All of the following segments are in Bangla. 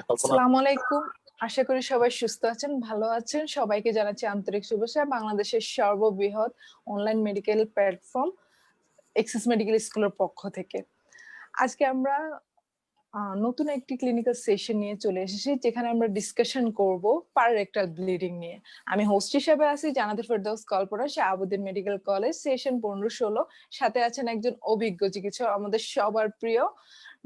আসসালামু আলাইকুম। আশা করি সবাই সুস্থ আছেন, ভালো আছেন। সবাইকে জানাচ্ছি আন্তরিক শুভেচ্ছা। বাংলাদেশের সর্ববৃহৎ online medical platform axis medical স্কুলের পক্ষ থেকে আজকে আমরা নতুন একটি ক্লিনিক্যাল সেশন নিয়ে চলে এসেছি, যেখানে আমরা ডিসকাশন করব পাররেক্টাল ব্লিডিং নিয়ে। আমি হোস্ট হিসেবে আছি Jannatul Ferdous Kalpana, Shahabuddin medical college, session 15-16। সাথে আছেন একজন অভিজ্ঞ চিকিৎসক, আমাদের সবার প্রিয়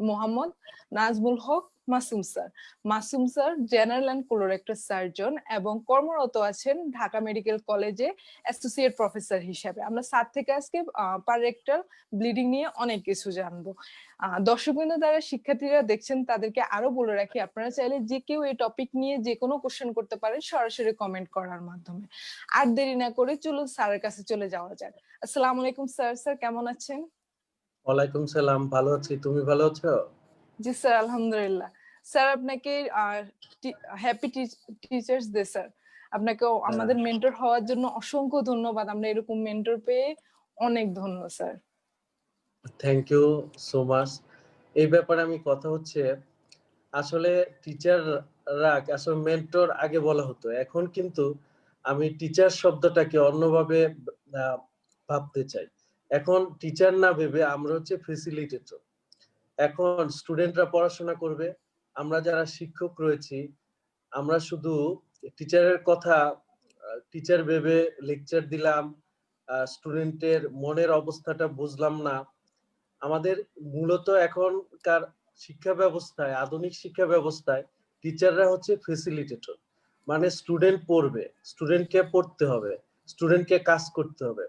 Mohammad Nazmul Haque Masum sir. Masum sir general and colorectal surgeon এবং কর্মরত আছেন ঢাকা মেডিকেল কলেজে অ্যাসোসিয়েট প্রফেসর হিসেবে। আমরা স্যার থেকে আজকে পাররেক্টাল ব্লিডিং নিয়ে অনেক কিছু জানবো। দর্শকবৃন্দ, যারা শিক্ষার্থীরা দেখছেন তাদেরকে আরো বলে রাখি, আপনারা চাইলে যে কেউ এই টপিক নিয়ে যে কোনো কোশ্চেন করতে পারেন সরাসরি কমেন্ট করার মাধ্যমে। আর দেরি না করে চলুন স্যারের কাছে চলে যাওয়া যাক। আসসালামু আলাইকুম স্যার। স্যার কেমন আছেন? ওয়ালাইকুম সালাম, ভালো আছি। তুমি ভালো আছো? জি স্যার, আলহামদুলিল্লাহ। স্যার আপনাকে হ্যাপি টিচার্স ডে স্যার। আপনাকে আমাদের মেন্টর হওয়ার জন্য অসংখ্য ধন্যবাদ। আমরা এরকম মেন্টর পেয়ে অনেক ধন্য sir. Thank you so much. এই ব্যাপারে আমি কথা হচ্ছে, আসলে টিচাররা আসলে মেন্টর আগে বলা হতো, এখন কিন্তু আমি টিচার শব্দটাকে অন্যভাবে ভাবতে চাই। এখন টিচার না ভেবে আমরা হচ্ছে ফেসিলিটেটর। এখন স্টুডেন্টরা পড়াশোনা করবে, আমরা যারা শিক্ষক রয়েছি আমরা শুধু টিচারের কথা টিচার ভেবে লেকচার দিলাম, স্টুডেন্টের মনের অবস্থাটা বুঝলাম না। আমাদের মূলত এখনকার শিক্ষা ব্যবস্থায়, আধুনিক শিক্ষা ব্যবস্থায় টিচাররা হচ্ছে ফেসিলিটেটর। মানে স্টুডেন্ট পড়বে, স্টুডেন্টকে পড়তে হবে, স্টুডেন্টকে কাজ করতে হবে।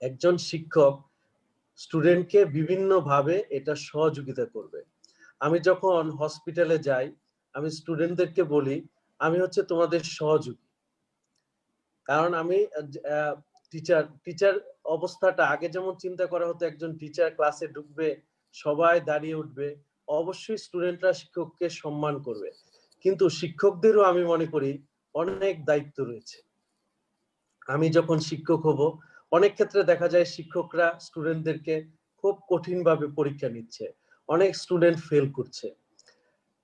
একজন শিক্ষক স্টুডেন্টকে বিভিন্ন ভাবে এটা সহযোগিতা করবে। আমি যখন হসপিটালে যাই, আমি স্টুডেন্টদেরকে বলি আমি হচ্ছে তোমাদের সহযোগী। কারণ আমি টিচার অবস্থাটা আগে যেমন চিন্তা করা হতো, একজন টিচার ক্লাসে ঢুকবে, সবাই দাঁড়িয়ে উঠবে, অবশ্যই স্টুডেন্টরা শিক্ষককে সম্মান করবে। কিন্তু শিক্ষকদেরও আমি মনে করি অনেক দায়িত্ব রয়েছে। আমি যখন শিক্ষক হব, অনেক ক্ষেত্রে দেখা যায় শিক্ষকরা স্টুডেন্টদেরকে খুব কঠিনভাবে পরীক্ষা নিচ্ছে, অনেক স্টুডেন্ট ফেল করছে।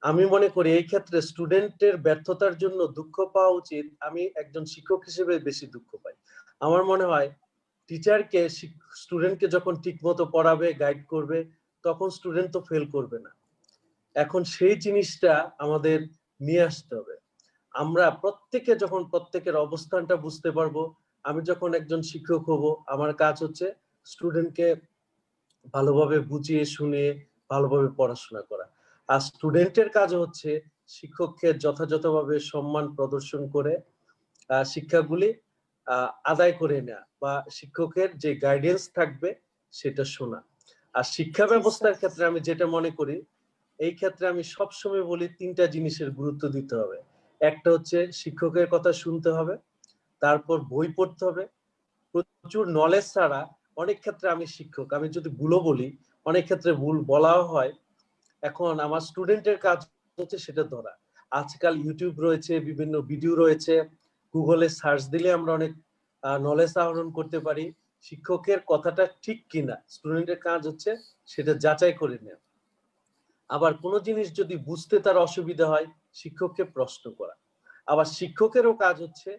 আমি মনে করি এই ক্ষেত্রে স্টুডেন্টের ব্যর্থতার জন্য দুঃখ পাওয়া উচিত, আমি একজন শিক্ষক হিসেবে বেশি দুঃখ পাই। আমার মনে হয় টিচারকে স্টুডেন্টকে যখন ঠিকমতো পড়াবে, গাইড করবে, তখন স্টুডেন্ট তো ফেল করবে না। এখন সেই জিনিসটা আমাদের নিয়ে আসতে হবে। আমরা প্রত্যেকে যখন প্রত্যেকের অবস্থানটা বুঝতে পারবো, আমি যখন একজন শিক্ষক হব, আমার কাজ হচ্ছে স্টুডেন্টকে ভালোভাবে বুঝিয়ে শুনিয়ে ভালোভাবে পড়াশোনা করা। আর স্টুডেন্টের কাজ হচ্ছে শিক্ষককে যথাযথভাবে সম্মান প্রদর্শন করে শিক্ষাগুলি আদায় করে নেওয়া, বা শিক্ষকের যে গাইডেন্স থাকবে সেটা শোনা। আর শিক্ষা ব্যবস্থার ক্ষেত্রে আমি যেটা মনে করি, এই ক্ষেত্রে আমি সবসময় বলি তিনটা জিনিসের গুরুত্ব দিতে হবে। একটা হচ্ছে শিক্ষকের কথা শুনতে হবে, তারপর বই পড়তে হবে। প্রচুর নলেজ ছাড়া অনেক ক্ষেত্রে আমি শিক্ষক, আমি যদি ভুলও বলি, অনেক ক্ষেত্রে ভুল বলাও হয়। এখন আমার স্টুডেন্টের কাজ হচ্ছে সেটা ধরা। আজকাল ইউটিউব রয়েছে, বিভিন্ন ভিডিও রয়েছে, গুগলে সার্চ দিলে আমরা অনেক নলেজ আহরণ করতে পারি। শিক্ষকের কথাটা ঠিক কিনা স্টুডেন্টের কাজ হচ্ছে সেটা যাচাই করে নেওয়া। আবার কোনো জিনিস যদি বুঝতে তার অসুবিধা হয়, শিক্ষককে প্রশ্ন করা। আবার শিক্ষকেরও কাজ হচ্ছে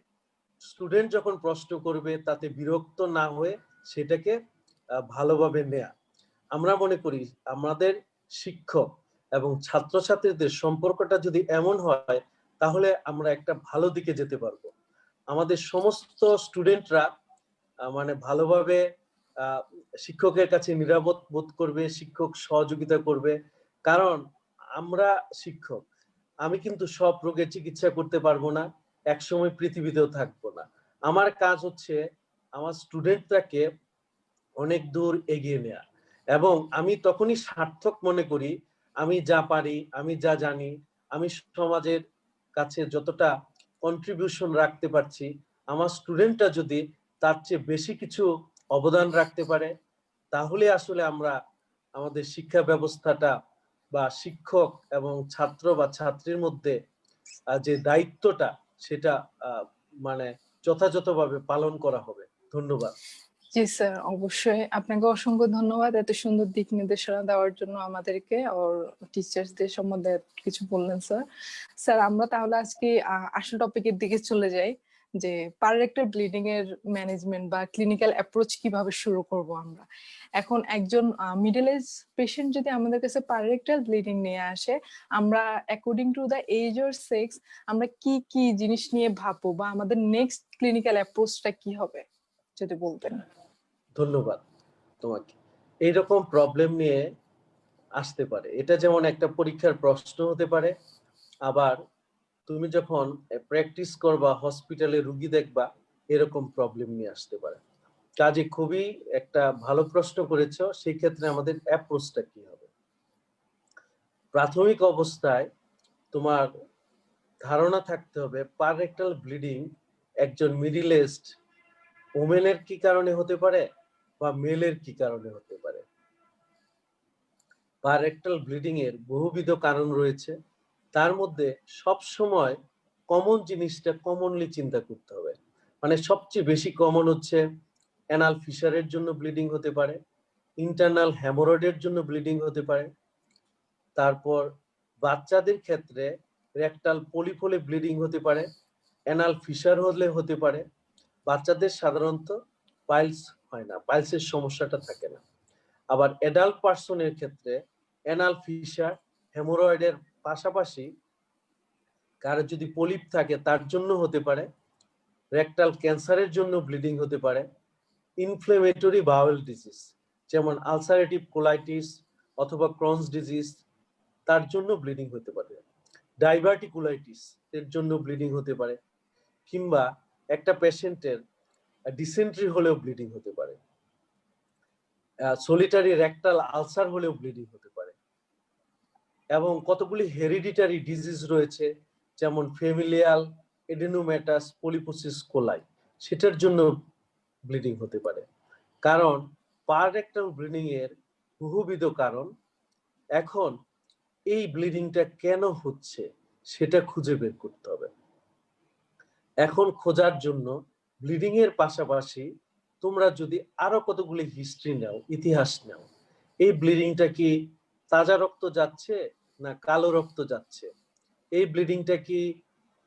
স্টুডেন্ট যখন প্রশ্ন করবে তাতে বিরক্ত না হয়ে সেটাকে ভালোভাবে নেয়া। আমরা মনে করি আমাদের শিক্ষক এবং ছাত্রছাত্রীদের সম্পর্কটা যদি এমন হয়, তাহলে আমরা একটা ভালো দিকে যেতে পারবো। আমাদের সমস্ত স্টুডেন্টরা মানে ভালোভাবে শিক্ষকের কাছে নিরাপদ বোধ করবে, শিক্ষক সহযোগিতা করবে। কারণ আমরা শিক্ষক, আমি কিন্তু সব রোগের চিকিৎসা করতে পারবো না, একসময় পৃথিবীতেও থাকবো না। আমার কাজ হচ্ছে আমার স্টুডেন্টটাকে অনেক দূর এগিয়ে নেয়া। এবং আমি তখনই সার্থক মনে করি আমি যা পারি, আমি যা জানি, আমি সমাজের কাছে যতটা কন্ট্রিবিউশন রাখতে পারছি, আমার স্টুডেন্টটা যদি তার চেয়ে বেশি কিছু অবদান রাখতে পারে, তাহলে আসলে আমরা আমাদের শিক্ষা ব্যবস্থাটা বা শিক্ষক এবং ছাত্র বা ছাত্রীর মধ্যে যে দায়িত্বটা সেটা মানে যথাযথভাবে পালন করা হবে। ধন্যবাদ। জি স্যার, অবশ্যই। আপনাকে অসংখ্য ধন্যবাদ এত সুন্দর দিক নির্দেশনা দেওয়ার জন্য আমাদেরকে, ওর টিচার্সদের সম্বন্ধে কিছু বললেন স্যার। স্যার, আমরা তাহলে আজকে আসল টপিকের দিকে চলে যাই, যে পাররেক্টাল ব্লিডিং এর ম্যানেজমেন্ট বা ক্লিনিক্যাল অ্যাপ্রোচ কিভাবে শুরু করব আমরা। এখন একজন মিডল এজ পেশেন্ট যদি আমাদের কাছে পাররেক্টাল ব্লিডিং নিয়ে আসে, আমরা according to the age or sex আমরা কি কি জিনিস নিয়ে ভাববো বা আমাদের নেক্সট ক্লিনিক্যাল অ্যাপ্রোচটা কি হবে যদি বলতেন। ধন্যবাদ তোমাকে। এইরকম প্রবলেম নিয়ে আসতে পারে, এটা যেমন একটা পরীক্ষার প্রশ্ন হতে পারে, আবার তুমি যখন প্র্যাকটিস করবা, হসপিটালে রুগী দেখবা, এরকম প্রবলেম নিয়ে আসতে পারে। কাজে খুবই একটা ভালো প্রশ্ন করেছো। সেই ক্ষেত্রে আমাদের অ্যাপ্রোচটা কি হবে? প্রাথমিক অবস্থায় তোমার ধারণা থাকতে হবে পাররেক্টাল ব্লিডিং একজন মিডল এজড ওমেনের কি কারণে হতে পারে বা মেলের কি কারণে হতে পারে। পাররেক্টাল ব্লিডিং এর বহুবিধ কারণ রয়েছে, তার মধ্যে সব সময় কমন জিনিসটা কমনলি চিন্তা করতে হবে। মানে সবচেয়ে বেশি কমন হচ্ছে অ্যানাল ফিশারের জন্য ব্লিডিং হতে পারে, ইন্টারনাল হ্যামোরয়েডের জন্য ব্লিডিং হতে পারে, তারপর বাচ্চাদের ক্ষেত্রে রেকটাল পলিপ হলে ব্লিডিং হতে পারে, অ্যানাল ফিশার হলে হতে পারে। বাচ্চাদের সাধারণত পাইলস হয় না, পাইলসের সমস্যাটা থাকে না। আবার অ্যাডাল্ট পার্সনের ক্ষেত্রে অ্যানাল ফিশার, হেমোরয়েডের পাশাপাশি কারো যদি পলিপ থাকে তার জন্য হতে পারে, রেকটাল ক্যান্সারের জন্য ব্লিডিং হতে পারে, ইনফ্লেমেটরি বাউল ডিজিজ যেমন আলসারেটিভ কোলাইটিস অথবা ক্রনস ডিজিজ, তার জন্য ব্লিডিং হতে পারে, ডাইভার্টিকুলাইটিস এর জন্য ব্লিডিং হতে পারে, কিংবা একটা পেশেন্টের ডিসেন্ট্রি হলেও ব্লিডিং হতে পারে, সলিটারি রেকটাল আলসার হলেও ব্লিডিং হতে পারে। এবং কতগুলি হেরিডিটারি ডিজিজ রয়েছে, যেমন ফ্যামিলিয়াল এডেনোমেটাস পলিপোসিস কোলাই, সেটার জন্য ব্লিডিং হতে পারে। কারণ পাররেক্টাল ব্লিডিং এর বহুবিধ কারণ। এখন এই ব্লিডিংটা কেন হচ্ছে সেটা খুঁজে বের করতে হবে। এখন খোঁজার জন্য ব্লিডিং এর পাশাপাশি তোমরা যদি আরো কতগুলি হিস্ট্রি নাও, ইতিহাস নাও, এই ব্লিডিংটা কি তাজা রক্ত যাচ্ছে না কালো রক্ত যাচ্ছে, এই ব্লিডিংটা কি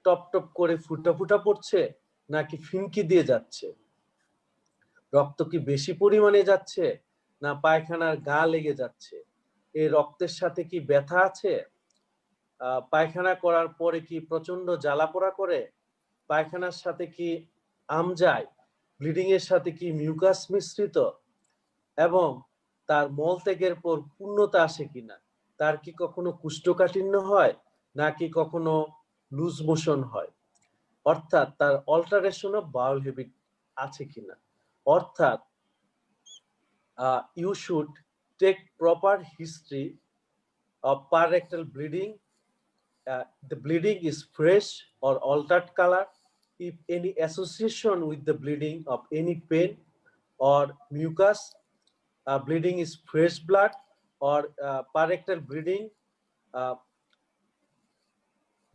টপ টপ করে ফুটা ফুটা পড়ছে নাকি ফিনকি দিয়ে যাচ্ছে, রক্ত কি বেশি পরিমাণে যাচ্ছে না পায়খানার গা লেগে যাচ্ছে, এই রক্তের সাথে কি ব্যথা আছে, পায়খানা করার পরে কি প্রচন্ড জ্বালা পোড়া করে, পায়খানার সাথে কি আম যায়, ব্লিডিং এর সাথে কি মিউকাস মিশ্রিত, এবং তার মল ত্যাগের পর পূর্ণতা আসে কিনা, তার কি কখনো কুষ্ঠকাঠিন্য হয় নাকি কখনো লুজ মোশন হয়, অর্থাৎ তার অল্টারেশন অফ বাউল হ্যাবিট আছে কিনা। অর্থাৎ you should take proper history of parectal bleeding. The bleeding is fresh or altered color, if any association with the bleeding of any pain or mucus, bleeding is fresh blood, or parectal bleeding, uh,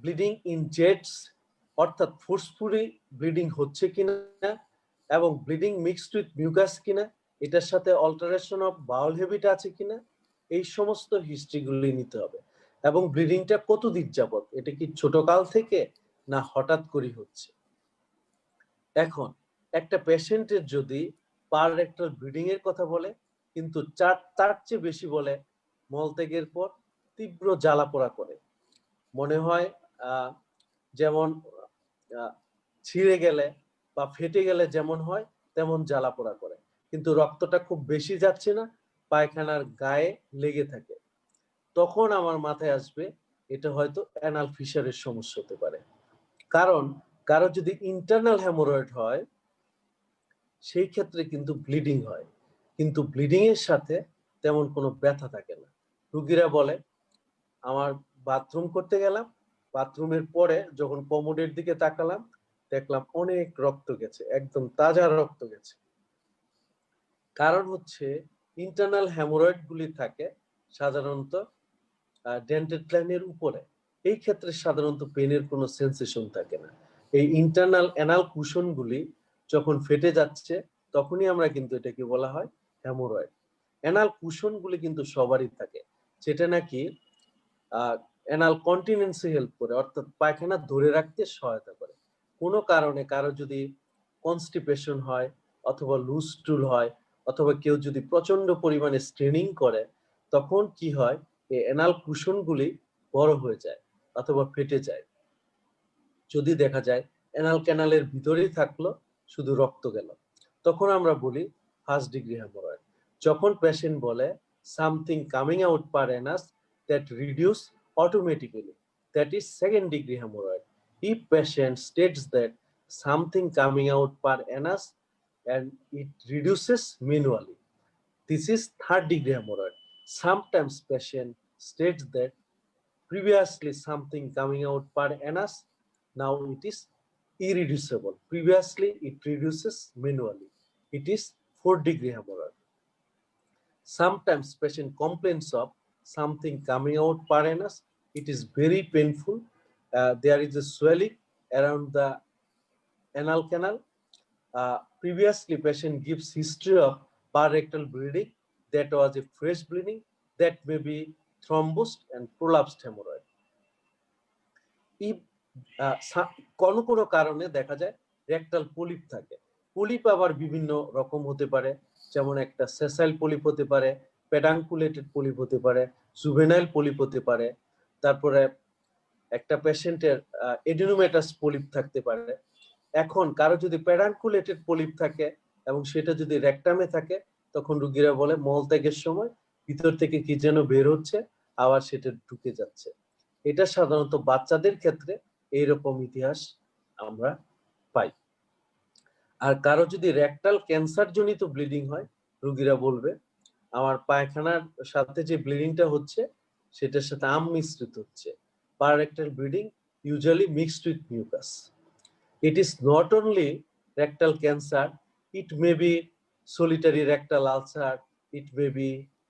bleeding in jets, অর্থাৎ ফোর্সফুলি ব্লিডিং হচ্ছে কিনা এবং ব্লিডিং মিক্সড উইথ মিউকাস কিনা, এটার সাথে অল্টারেশন অফ বাউল হ্যাবিট আছে কিনা, এই সমস্ত হিস্ট্রিগুলি নিতে হবে। এবং ব্লিডিংটা কতদিন যাবত, এটা কি ছোটকাল থেকে না হঠাৎ করে হচ্ছে। এখন একটা পেশেন্টের যদি পাররেক্টাল ব্লিডিং এর কথা বলে, কিন্তু তার চেয়ে বেশি বলে মলত্যাগের পর তীব্র জ্বালা পোড়া করে, মনে হয় যেমন ছিঁড়ে গেলে বা ফেটে গেলে যেমন হয় তেমন জ্বালা পোড়া করে, কিন্তু রক্তটা খুব বেশি যাচ্ছে না, পায়খানার গায়ে লেগে থাকে। তখন আমার মাথায় আসবে এটা হয়তো অ্যানাল ফিশারের সমস্যা হতে পারে। কারণ কারো যদি ইন্টারনাল হ্যামোরয়েড হয় সেই ক্ষেত্রে কিন্তু ব্লিডিং হয়, কিন্তু ব্লিডিং এর সাথে তেমন কোনো ব্যথা থাকে না। রুগীরা বলে আমার বাথরুম করতে গেলাম, বাথরুমের পরে যখন কমোডের দিকে তাকালাম দেখলাম অনেক রক্ত গেছে, একদম তাজা রক্ত গেছে। কারণ হচ্ছে ইন্টারনাল হ্যামোরয়েড গুলি থাকে সাধারণত ডেন্টেড লাইনের উপরে, এই ক্ষেত্রে সাধারণত পেনের কোনো সেন্সেশন থাকে না। এই ইন্টারনাল অ্যানাল কুশন গুলি যখন ফেটে যাচ্ছে তখনই আমরা কিন্তু এটাকে বলা হয় হেমোরয়েড। অ্যানাল কুশনগুলি কিন্তু সবারই থাকে, যেটা নাকি অ্যানাল কন্টিনেন্সে হেল্প করে, অর্থাৎ পায়খানা ধরে রাখতে সহায়তা করে। কোনো কারণে কারো যদি কনস্টিপেশন হয়, অথবা লুজ স্টুল হয়, অথবা কেউ যদি প্রচন্ড পরিমাণে স্ট্রেনিং করে, তখন কি হয়, এই অ্যানাল কুশনগুলি বড় হয়ে যায় অথবা ফেটে যায়। যদি দেখা যায় অ্যানাল ক্যানালের ভিতরেই থাকলো, শুধু রক্ত গেল, তখন আমরা বলি ফার্স্ট ডিগ্রি হেমোরয়েড। যখন পেশেন্ট বলে something coming out per Anas that reduce automatically, that is second degree hemorrhoid. If patient states that something coming out per anus and it reduces manually, this is third degree hemorrhoid. Sometimes patient states that previously something coming out per anus, now it is irreducible. Previously it reduces manually, it is fourth degree hemorrhoid. Sometimes patient complains of something coming out per anus. It is very painful. There is a swelling around the anal canal. Previously, patient gives history of parectal bleeding. That was a fresh bleeding. That may be thrombosed and prolapsed hemorrhoid. If কোনো কোনো কারণে দেখা যায় রেকটাল পলিপ থাকে। পলিপ আবার বিভিন্ন রকম হতে পারে, যেমন একটা সেসাইল পলিপ হতে পারে, পেডাঙ্কুলেটেড পলিপ হতে পারে, জুভেনাইল পলিপ হতে পারে, তারপরে একটা পেশেন্টের এডিনোমেটাস পলিপ থাকতে পারে। এখন কারো যদি পেডাঙ্কুলেটেড পলিপ থাকে এবং সেটা যদি রেকটামে থাকে, তখন রোগীরা বলে মলত্যাগের সময় ভিতর থেকে কি যেন বের হচ্ছে, আবার সেটা ঢুকে যাচ্ছে। এটা সাধারণত বাচ্চাদের ক্ষেত্রে এইরকম ইতিহাস আমরা পাই। আর কারো যদি রেকটাল ক্যান্সার জনিত ব্লিডিং হয়, রোগীরা বলবে আমার পায়খানার সাথে যে ব্লিডিংটা হচ্ছে সেটার সাথে আম মিশ্রিত হচ্ছে। পারারেক্টাল bleeding usually mixed with mucus. It is not only rectal cancer, it may be solitary rectal ulcer, it may be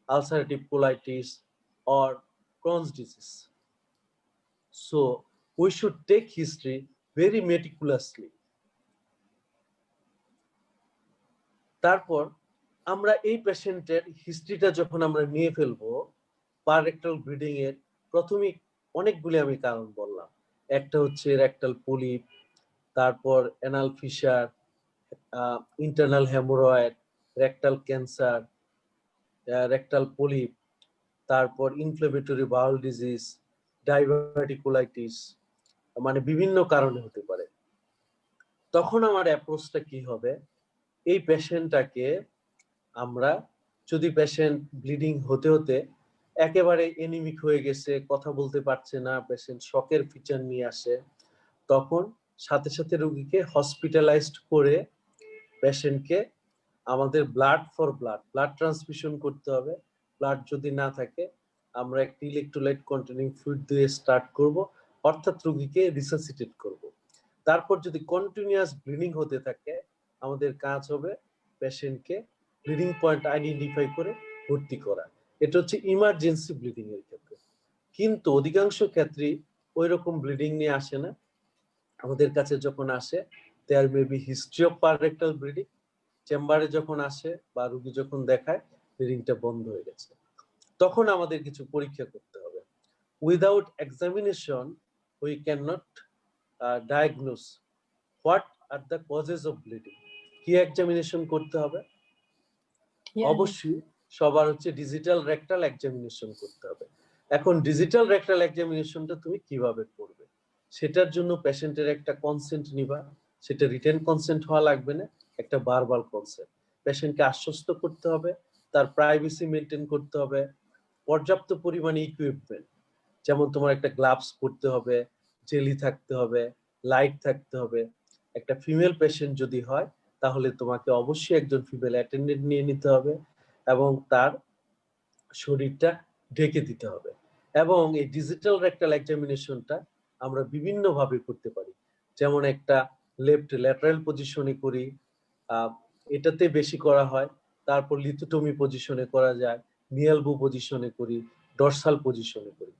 ulcerative colitis or Crohn's disease. So we should take history very meticulously. তারপর আমরা এই পেশেন্টের হিস্ট্রিটা যখন আমরা নিয়ে ফেলবো, পাররেক্টাল ব্লিডিং এর প্রথমেই অনেকগুলি আমি কারণ বললাম। একটা হচ্ছে রেকটাল পলিপ, তারপর anal fisher, internal haemorrhoid, rectal cancer, rectal polyp, তারপর ইনফ্লেমেটরি বাউল ডিজিজ, ডাইভার্টিকুলাইটিস, মানে বিভিন্ন কারণে হতে পারে। তখন আমার অ্যাপ্রোচটা কি হবে, এই পেশেন্টটাকে আমরা যদি পেশেন্ট ব্লিডিং হতে হতে একেবারে এনিমিক হয়ে গেছে, কথা বলতে পারছে না, পেশেন্ট শকের ফিচার নিয়ে আসে, তখন সাথে সাথে রোগীকে হসপিটালাইজড করে পেশেন্টকে আমাদের ব্লাড ট্রান্সফিউশন করতে হবে। ব্লাড যদি না থাকে আমরা একটি ইলেকট্রোলাইট কন্টেনিং ফ্লুইড দিয়ে স্টার্ট করব, অর্থাৎ রোগীকে রিসাসিটেট করব। তারপর যদি কন্টিনিউয়াস ব্লিডিং হতে থাকে, আমাদের কাজ হবে পেশেন্টকে ব্লিডিং পয়েন্ট আইডেন্টিফাই করে ভর্তি করা। এটা হচ্ছে ইমার্জেন্সি ব্লিডিং এর ক্ষেত্রে। কিন্তু অধিকাংশ ক্ষেত্রেই ওই রকম ব্লিডিং নিয়ে আসে না। আমাদের কাছে যখন আসে, there may be history of per rectal bleeding. চেম্বারে যখন আসে বা রোগী যখন দেখায় ব্লিডিংটা বন্ধ হয়ে গেছে, তখন আমাদের কিছু পরীক্ষা করতে হবে। Without examination we can not diagnose what are the causes of bleeding. কি এক্সামিনেশন করতে হবে? অবশ্যই সবার হচ্ছে ডিজিটাল রেকটাল এক্সামিনেশন করতে হবে। এখন ডিজিটাল রেকটাল এক্সামিনেশনটা তুমি কিভাবে করবে, সেটার জন্য পেশেন্টের একটা কনসেন্ট নিবা। সেটা রিটেন কনসেন্ট হওয়া লাগবে না, একটা ভার্বাল কনসেন্ট। পেশেন্টকে আশ্বস্ত করতে হবে, তার প্রাইভেসি মেনটেন করতে হবে, পর্যাপ্ত পরিমাণে ইকুইপমেন্ট, যেমন তোমার একটা গ্লাভস পরতে হবে, জেলি থাকতে হবে, লাইট থাকতে হবে। একটা ফিমেল পেশেন্ট যদি হয় তাহলে তোমাকে অবশ্যই একজন ফিমেল অ্যাটেন্ডেন্ট নিয়ে নিতে হবে এবং তার শরীরটা ঢেকে দিতে হবে। এবং এই ডিজিটাল রেকটাল এক্সামিনেশনটা আমরা বিভিন্ন ভাবে করতে পারি, যেমন একটা লেফট ল্যাটারাল পজিশনে করি, এটাতে বেশি করা হয়। তারপর লিথোটমি পজিশনে করা যায়, নিয়ালবো পজিশনে করি, ডরসাল পজিশনে করি।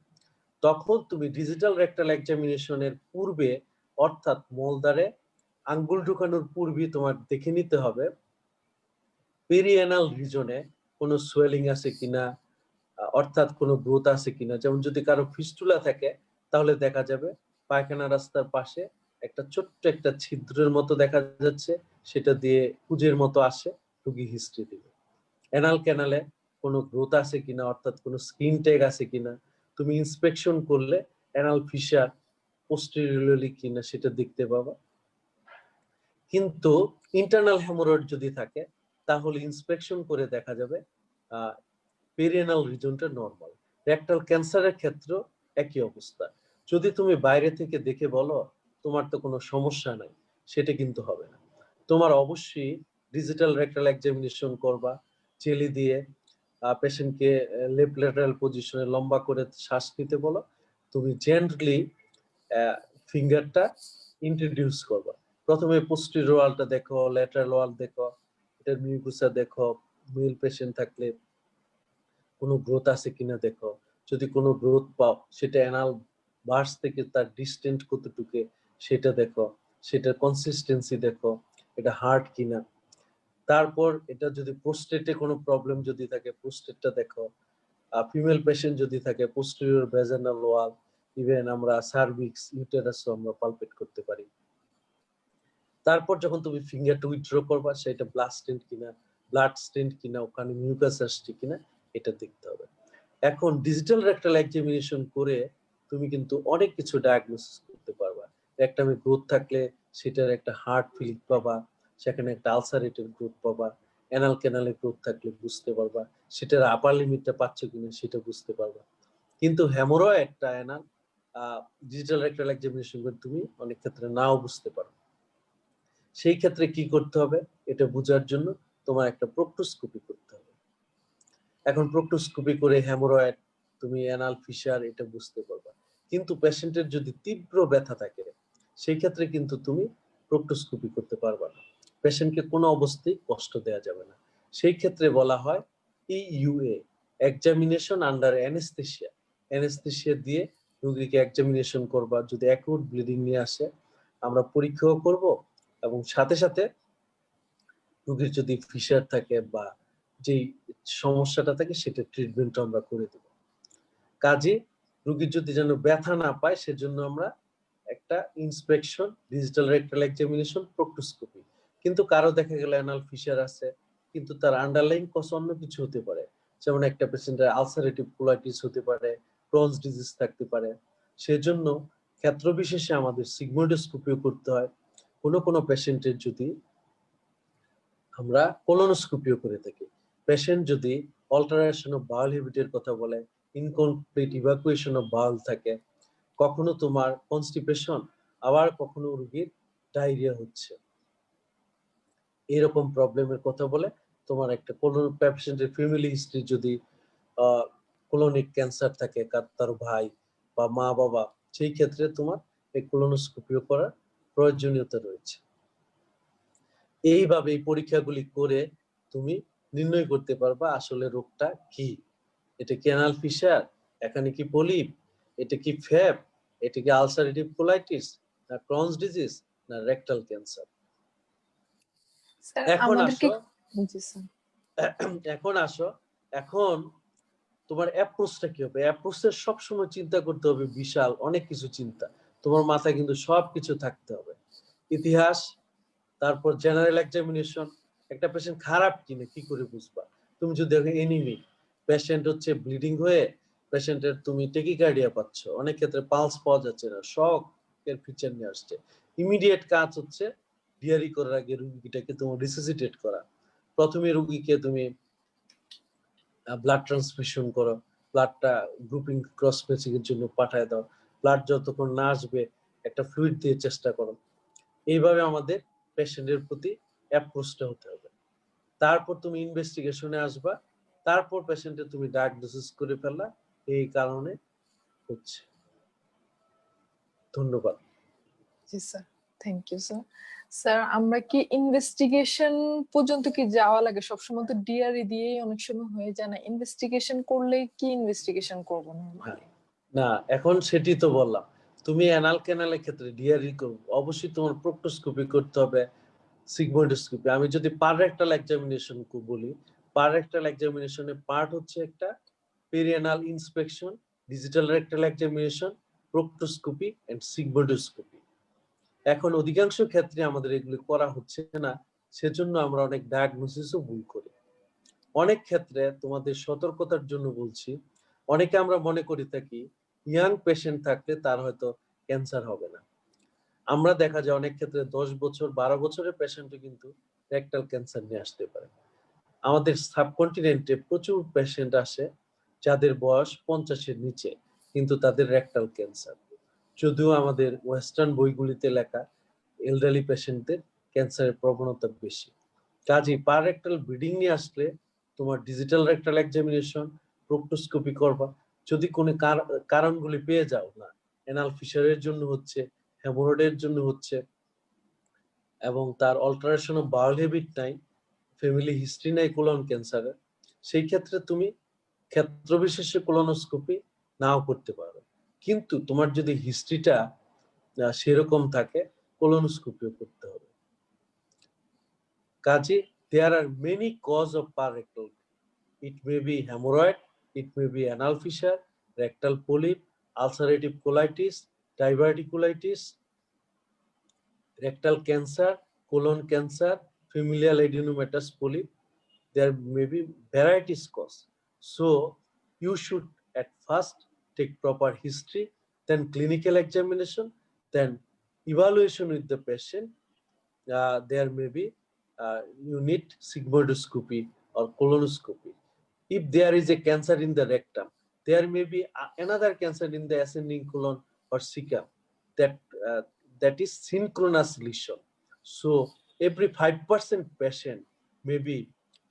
তখন তুমি ডিজিটাল রেকটাল এক্সামিনেশনের পূর্বে, অর্থাৎ মলদ্বারে আঙ্গুল ঢুকানোর পূর্বে তোমার দেখে নিতে হবে পেরিএনাল রিজনে কোনো সোয়েলিং আছে কিনা, অর্থাৎ কোনো গ্রোথ আছে কিনা। যেমন যদি কারো ফিস্টুলা থাকে তাহলে দেখা যাবে পায়খানা রাস্তার পাশে একটা ছোট্ট একটা ছিদ্রের মতো দেখা যাচ্ছে, সেটা দিয়ে পুজের মতো আসে, রোগী হিস্ট্রি দিবে। অ্যানাল ক্যানালে কোনো গ্রোথ আছে কিনা, অর্থাৎ কোনো স্কিন ট্যাগ আছে কিনা, তুমি ইন্সপেকশন করলে অ্যানাল ফিশার পোস্টেরিয়রলি কিনা সেটা দেখতে পাবা। কিন্তু ইন্টারনাল হেমোরয়েড যদি থাকে তাহলে ইন্সপেকশন করে দেখা যাবে পেরিয়ানাল রিজনটা নরমাল। রেকটাল ক্যান্সারের ক্ষেত্রেও একই অবস্থা। যদি তুমি বাইরে থেকে দেখে বলো তোমার তো কোনো সমস্যা নাই, সেটা কিন্তু হবে না। তোমার অবশ্যই ডিজিটাল রেকটাল এক্সামিনেশন করবা, চেলি দিয়ে পেশেন্টকে লেফট ল্যাটারাল পজিশনে লম্বা করে শ্বাস নিতে বলো। তুমি জেন্টলি ফিঙ্গারটা ইন্ট্রোডিউস করবা। প্রথমে পোস্টেরিয়র ওয়ালটা দেখো, ল্যাটারাল ওয়াল দেখো, এটার মিউকুসা দেখো, মেল পেশেন্ট থাকলে কোনো গ্রোথ আছে কিনা দেখো। যদি কোনো গ্রোথ পাও সেটা অ্যানাল বার্স থেকে তার ডিস্টেন্ট কতটুকু সেটা দেখো, সেটার কনসিস্টেন্সি দেখো, এটা হার্ড কিনা। তারপর এটা যদি প্রোস্টেটে কোনো প্রবলেম যদি থাকে প্রোস্টেটটা দেখো। ফিমেল পেশেন্ট যদি থাকে পোস্টেরিয়র ভ্যাজানাল ওয়াল, ইভেন আমরা সার্ভিক্স ইউটেরাসও আমরা পালপেট করতে পারি। তারপর যখন তুমি ফিঙ্গারটা উইথড্র করবা সেটা ব্লাড স্টেন্ট কিনা, ওখানে মিউকাস আসছে কিনা এটা দেখতে হবে। এখন ডিজিটাল রেকটাল এক্সামিনেশন করে তুমি কিন্তু অনেক কিছু ডায়াগনোসিস করতে পারবা। রেকটামে গ্রোথ থাকলে সেটার একটা হার্ট ফিলিং পাবা, সেখানে একটা আলসারেটেড গ্রোথ পাবা। অ্যানাল ক্যানালে গ্রোথ থাকলে বুঝতে পারবা, সেটার আপার লিমিটটা পাচ্ছ কিনা সেটা বুঝতে পারবা। কিন্তু হেমোরয়েডটা অ্যানাল ডিজিটাল রেকটাল এক্সামিনেশন করে তুমি অনেক ক্ষেত্রে নাও বুঝতে পারো। সেই ক্ষেত্রে কি করতে হবে, এটা বোঝার জন্য তোমার একটা প্রোক্টোস্কোপি করতে হবে। এখন প্রোক্টোস্কোপি করে হেমোরয়েড, তুমি অ্যানাল ফিশার এটা বুঝতে পারবা। কিন্তু পেশেন্টের যদি তীব্র ব্যথা থাকে সেই ক্ষেত্রে কিন্তু তুমি প্রোক্টোস্কোপি করতে পারবা না। পেশেন্টকে কোনো অবস্থায় কষ্ট দেওয়া যাবে না। সেই ক্ষেত্রে বলা হয় ইইউএ, এক্সামিনেশন আন্ডার অ্যানেস্থেসিয়া। অ্যানেস্থেসিয়া দিয়ে রোগীকে এক্সামিনেশন করবা। যদি অ্যাকুট ব্লিডিং নিয়ে আসে আমরা পরীক্ষাও করব, এবং সাথে সাথে রোগীর যদি ফিশার থাকে বা যেই সমস্যাটা থাকে সেটা ট্রিটমেন্ট আমরা করে দেব। কাজে রোগীর যদি যেন ব্যথা না পায় সেজন্য আমরা একটা ইন্সপেকশন, ডিজিটাল রেকটাল এক্সামিনেশন, প্রোক্টোস্কোপি। কিন্তু কারো দেখা গেল অ্যানাল ফিশার আছে কিন্তু তার আন্ডারলাইং কজ অন্য কিছু হতে পারে। যেমন একটা পেশেন্টের আলসারেটিভ কোলাইটিস হতে পারে, ক্রনস ডিজিজ থাকতে পারে। সেজন্য ক্ষেত্র বিশেষে আমাদের সিগমোইডোস্কোপিও করতে হয়। কোনো কোনো পেশেন্টের যদি আমরা কোলোনোস্কোপিও করে থাকি। পেশেন্ট যদি অল্টারেশন অফ বাউল হ্যাবিটের কথা বলে, ইনকমপ্লিট ইভাকুয়েশন অফ বাউল থাকে, কখনো তোমার কনস্টিপেশন, আবার কখনো রোগীর ডায়রিয়া হচ্ছে, এরকম প্রবলেমের কথা বলে, তোমার একটা পেশেন্টের ফ্যামিলি হিস্ট্রি যদি কোলোনিক ক্যান্সার থাকে তার ভাই বা মা বাবা, সেই ক্ষেত্রে তোমার এই কোলোনোস্কোপিও করার প্রয়োজনীয়তা রয়েছে। এইভাবে এই পরীক্ষাগুলি করে তুমি নির্ণয় করতে পারবা আসলে রোগটা কি। এটা কি অ্যানাল ফিশার, এখানে কি পলিপ, এটা কি ফ্যাব, এটা কি আলসারেটিভ কোলাইটিস, না ক্রনস ডিজিজ, না রেকটাল ক্যান্সার। স্যার এখন আমাদেরকে আসো জি স্যার। এখন আসো এখন তোমার অ্যাপ্রোচটা কি হবে। অ্যাপ্রোচের সবসময় চিন্তা করতে হবে, বিশাল অনেক কিছু চিন্তা, তোমার মাথায় কিন্তু সবকিছু থাকতে হবে। ইতিহাস, তারপর জেনারেল এক্সামিনেশন। একটা পেশেন্ট খারাপ কিনা কি করে বুঝবা? তুমি যদি দেখো এনিমিক পেশেন্ট হচ্ছে, ব্লিডিং হয়ে পেশেন্টের তুমি টেকিকার্ডিয়া পাচ্ছ, অনেক ক্ষেত্রে পালস পাওয়া যাচ্ছে না, শক এর ফিচার নিয়ে আসছে, ইমিডিয়েট কাজ হচ্ছে ডিআরই করার আগে রোগীটাকে তোমার রিসিসিটেট করা। প্রথমে রোগীকে তুমি ব্লাড ট্রান্সফিউশন করো, ব্লাডটা গ্রুপিং ক্রস ম্যাচিং এর জন্য পাঠায় দাও, ব্লাড যতক্ষণ না আসবে একটা ফ্লুইড দিয়ে চেষ্টা করো। এইভাবে আমাদের পেশেন্টের প্রতি অ্যাপ্রোচটা হতে হবে। তারপর তুমি ইনভেস্টিগেশনে আসবা, তারপর পেশেন্টের তুমি ডায়াগনোসিস করে ফেললা এই কারণে হচ্ছে। ধন্যবাদ। জি sir, thank you sir. Sir আমরা কি ইনভেস্টিগেশন পর্যন্ত কি যাওয়া লাগে? সবসময় তো ডিআরই দিয়েই অনেক সময় হয়ে যায় না, ইনভেস্টিগেশন করলে কি ইনভেস্টিগেশন করবো নরমালি? না, এখন সেটি তো বললাম, তুমি অ্যানাল ক্যানালের ক্ষেত্রে ডিআরই অবশ্যই তোমার প্রোক্টোস্কোপি করতে হবে, সিগময়েডোস্কোপি। আমি যদি পার রেক্টাল এক্সামিনেশন বলি, পার রেক্টাল এক্সামিনেশনের পার্ট হচ্ছে একটা perianal inspection, digital rectal examination, proctoscopy and sigmoidoscopy. এখন অধিকাংশ ক্ষেত্রে আমাদের এগুলি করা হচ্ছে না, সেজন্য আমরা অনেক ডায়াগনোসিসও ভুল করি। অনেক ক্ষেত্রে তোমাদের সতর্কতার জন্য বলছি, অনেকে আমরা মনে করি থাকি ইয়াং পেশেন্ট থাকলে তার হয়তো ক্যান্সার হবে না। আমরা দেখা যায় অনেক ক্ষেত্রে 10 বছর 12 বছরের পেশেন্টও কিন্তু রেক্টাল ক্যান্সার নিয়ে আসতে পারে। আমাদের সাবকন্টিনেন্টে প্রচুর পেশেন্ট আসে যাদের বয়স 50-এর নিচে, কিন্তু তাদের রেক্টাল ক্যান্সার। যদিও আমাদের ওয়েস্টার্ন বইগুলিতে লেখা এলডারলি পেশেন্টদের ক্যান্সারের প্রবণতা বেশি। কাজেই পার রেক্টাল ব্লিডিং নিয়ে আসলে তোমার ডিজিটাল রেক্টাল এক্সামিনেশন, প্রক্টোস্কোপি করবা। যদি কোনো কারণগুলি পেয়ে যাও, না এনাল ফিশারের জন্য হচ্ছে, হেমোরয়েডের জন্য হচ্ছে, এবং তার অল্টারেশন অফ বাউল হ্যাবিট নাই, ফ্যামিলি হিস্ট্রি নাই কোলন ক্যান্সারের, সেই ক্ষেত্রে তুমি ক্ষেত্র বিশেষে কোলনোস্কোপি নাও করতে পারো। কিন্তু তোমার যদি হিস্ট্রিটা সেরকম থাকে, কোলনোস্কোপিও করতে হবে। কাজে there are many cause of rectal. It may be hemorrhoid, it may be anal fissure, rectal polyp, ulcerative colitis, diverticulitis, rectal cancer, colon cancer, familial adenomatous polyp. There may be varieties cause. So you should at first take proper history, then clinical examination, then evaluation with the patient. There may be you need sigmoidoscopy or colonoscopy. If there is a cancer in the rectum, there may be another cancer in the ascending colon or cecum, that uh, that is synchronous lesion. So every 5% patient may be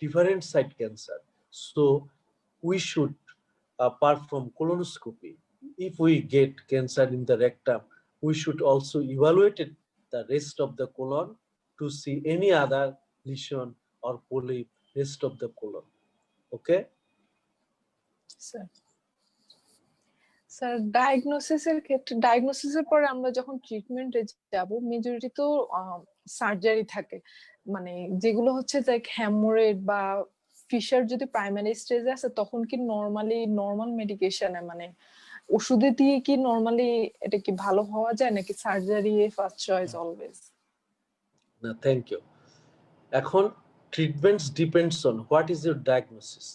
different site cancer. So we should perform colonoscopy. If we get cancer in the rectum, we should also evaluate the rest of the colon to see any other lesion or polyp rest of the colon. Okay? Sir ডায়াগনোসিসের ক্ষেত্রে, ডায়াগনোসিসের পরে আমরা যখন ট্রিটমেন্টে যাব, মেজরিটি তো সার্জারি থাকে, মানে যেগুলো হচ্ছে লাইক হ্যামোরেড বা ফিশার যদি প্রাইমারি স্টেজে আছে, তখন কি নর্মাল মেডিকেশনে মানে ওষুধে দিয়ে কি নর্মালি এটা কি ভালো হওয়া যায়, নাকি সার্জারি ফার্স্ট চয়েস অলওয়েজ? না, থ্যাংক ইউ। এখন treatments depends on what is your diagnosis.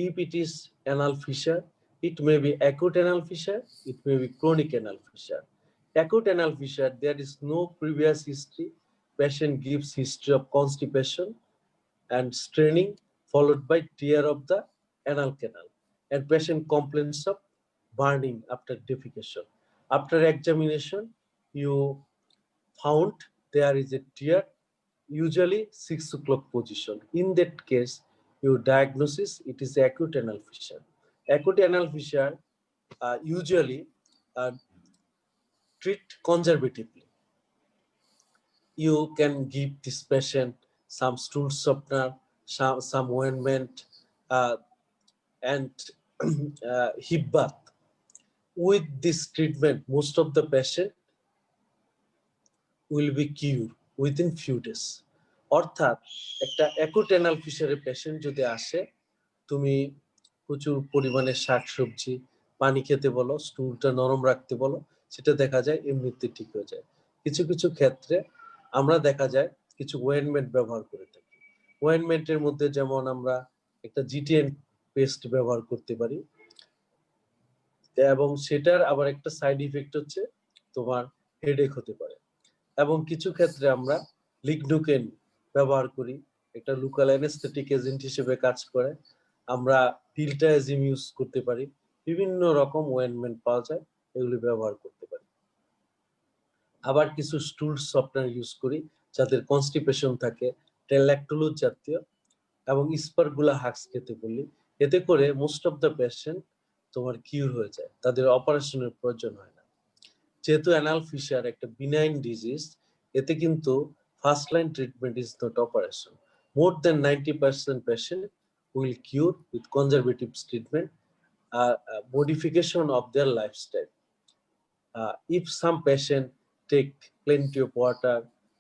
If it is anal fissure, it may be acute anal fissure, it may be chronic anal fissure. Acute anal fissure, there is no previous history. Patient gives history of constipation and straining followed by tear of the anal canal, and patient complains of burning after defecation. After examination, you found there is a tear, usually 6 o'clock position. In that case, your diagnosis, it is acute anal fissure. Acute anal fissure usually treat conservatively. You can give this patient some stool softener, some ointment, and hip bath. With this treatment, most of the patient will be cured within few days. অর্থাৎ একটা অ্যাকুট অ্যানাল ফিশারের পেশেন্ট যদি আসে, তুমি প্রচুর পরিমাণে শাকসবজি, পানি খেতে বলো, স্টুলটা নরম রাখতে বলো, সেটা দেখা যায় এমনিতে ঠিক হয়ে যায়। কিছু কিছু ক্ষেত্রে আমরা দেখা যায় কিছু ওয়েনমেন্ট ব্যবহার করে থাকি। ওয়েনমেন্টের মধ্যে যেমন আমরা একটা জিটিএন পেস্ট ব্যবহার করতে পারি, এবং সেটার আবার একটা সাইড ইফেক্ট হচ্ছে তোমার হেডেক হতে পারে। এবং কিছু ক্ষেত্রে আমরা লিগনুকেন ব্যবহার করি, একটা লোকাল অ্যানেস্থেটিক এজেন্ট হিসেবে কাজ করে। আমরা টিলটায়াজিম ইউজ করতে পারি, বিভিন্ন রকম ওয়েনমেন্ট পাওয়া যায়, এগুলি ব্যবহার করতে পারি। আবার কিছু স্টুল সফটওয়্যার ইউজ করি যাদের কনস্টিপেশন থাকে, টেলাক্টোলুজ জাতীয়, এবং স্পারগুলা হাক্স খেতে বলি। এতে করে মোস্ট অফ দ্য পেশেন্ট তোমার কিউর হয়ে যায়, তাদের অপারেশনের প্রয়োজন হয় না। যেহেতু অ্যানাল ফিশার একটা বিনাইন ডিজিজ, এতে কিন্তু first line treatment is not operation. More than 90% patient will cure with conservative treatment, modification of their lifestyle. If some patient take plenty of water,